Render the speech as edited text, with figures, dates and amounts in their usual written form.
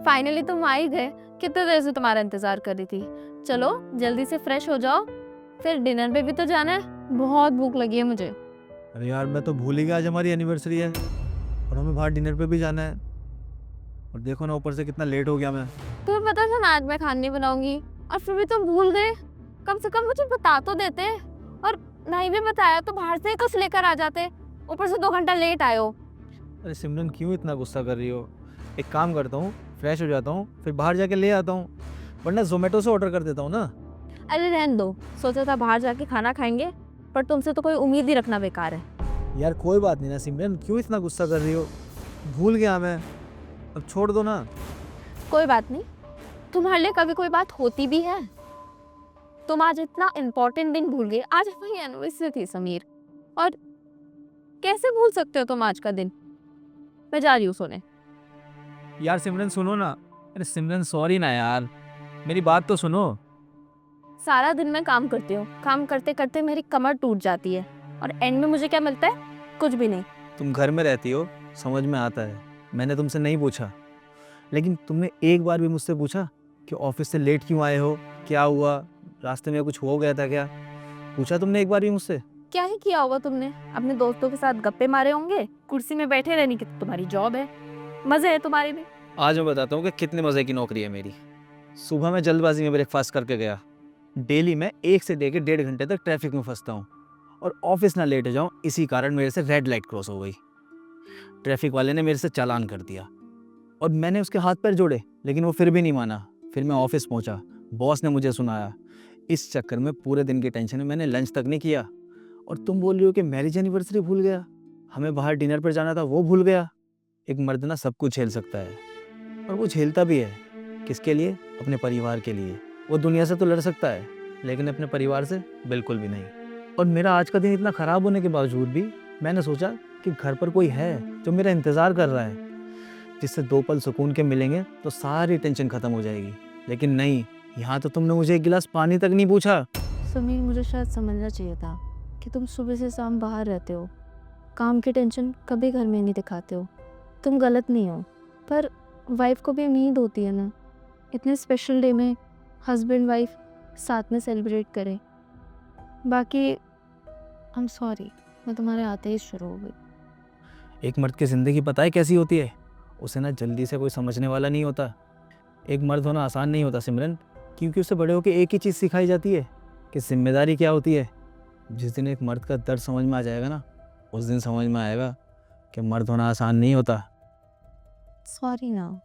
Finally तुम आ ही गए। कितने देर से तुम्हारा इंतजार कर रही थी। चलो जल्दी से फ्रेश हो जाओ, फिर डिनर पे भी तो जाना है। बहुत भूख लगी है मुझे। अरे यार मैं तो भूल ही गया आज हमारी एनिवर्सरी है और हमें बाहर डिनर पे भी जाना है। और देखो ना ऊपर से कितना लेट हो गया मैं। तुम्हें पता था ना आज मैं खाना नहीं बनाऊंगी, और फिर भी तुम भूल गए। कम से कम मुझे बता तो देते, और नहीं भी बताया तो बाहर से ही कुछ लेकर आ जाते। ऊपर से 2 घंटा लेट आए हो। अरे सिमरन क्यों इतना गुस्सा कर रही हो। एक काम करता हूँ, फ्रेश हो जाता हूँ, फिर बाहर जाके ले आता हूँ, वरना जोमेटो से ऑर्डर कर देता हूँ ना। अरे रहने दो, सोचा था बाहर जाके खाना खाएंगे, पर तुमसे तो कोई उम्मीद ही रखना बेकार है। यार कोई बात नहीं ना सिमरन, क्यों इतना गुस्सा कर रही हो। भूल गया मैं, अब छोड़ दो ना। कोई बात नहीं, तुम्हारे लिए कभी कोई बात होती भी है। तुम आज इतना इम्पोर्टेंट दिन भूल गए। आज हमारी एनिवर्सरी थी समीर, और कैसे भूल सकते हो तुम आज का दिन। मैं जा रही हूँ सोने। यार सिमरन सुनो ना। अरे सिमरन सॉरी ना यार, मेरी बात तो सुनो। सारा दिन मैं काम करती हूँ, काम करते करते मेरी कमर टूट जाती है, और एंड में मुझे क्या मिलता है? कुछ भी नहीं। तुम घर में रहती हो, समझ में आता है। मैंने तुमसे नहीं पूछा, लेकिन तुमने एक बार भी मुझसे पूछा कि ऑफिस से लेट क्यों आए हो, क्या हुआ, रास्ते में कुछ हो गया था क्या? पूछा तुमने एक बार भी मुझसे? क्या ही किया होगा तुमने? अपने दोस्तों के साथ गप्पे मारे होंगे। कुर्सी में बैठे रहने की तो तुम्हारी जॉब है। मजे है तुम्हारे भी। आज मैं बताता हूँ कि कितने मज़े की नौकरी है मेरी। सुबह मैं जल्दबाजी में ब्रेकफास्ट करके गया। डेली मैं 1 से लेकर 1.5 घंटे तक ट्रैफिक में फंसता हूँ, और ऑफिस ना लेट हो जाऊँ इसी कारण मेरे से रेड लाइट क्रॉस हो गई। ट्रैफिक वाले ने मेरे से चालान कर दिया, और मैंने उसके हाथ पैर जोड़े, लेकिन वो फिर भी नहीं माना। फिर मैं ऑफिस पहुंचा, बॉस ने मुझे सुनाया। इस चक्कर में पूरे दिन की टेंशन में मैंने लंच तक नहीं किया। और तुम बोल रही हो कि मैरिज एनिवर्सरी भूल गया, हमें बाहर डिनर पर जाना था वो भूल गया। एक मर्द ना सब कुछ झेल सकता है, और वो झेलता भी है। किसके लिए? अपने परिवार के लिए। वो दुनिया से तो लड़ सकता है, लेकिन अपने परिवार से बिल्कुल भी नहीं। और मेरा आज का दिन इतना ख़राब होने के बावजूद भी मैंने सोचा कि घर पर कोई है जो मेरा इंतज़ार कर रहा है, जिससे 2 पल सुकून के मिलेंगे तो सारी टेंशन खत्म हो जाएगी। लेकिन नहीं, यहाँ तो तुमने मुझे 1 गिलास पानी तक नहीं पूछा। समीर, मुझे शायद समझना चाहिए था कि तुम सुबह से शाम बाहर रहते हो, काम की टेंशन कभी घर में नहीं दिखाते हो। तुम गलत नहीं हो, पर वाइफ को भी उम्मीद होती है ना, इतने स्पेशल डे में हस्बैंड वाइफ साथ में सेलिब्रेट करें। बाकी आई एम सॉरी, मैं तुम्हारे आते ही शुरू हो गई। एक मर्द की ज़िंदगी पता है कैसी होती है? उसे ना जल्दी से कोई समझने वाला नहीं होता। एक मर्द होना आसान नहीं होता सिमरन, क्योंकि उसे बड़े होकर एक ही चीज़ सिखाई जाती है कि जिम्मेदारी क्या होती है। जिस दिन एक मर्द का दर्द समझ में आ जाएगा ना, उस दिन समझ में आएगा कि मर्द होना आसान नहीं होता। सॉरी ना।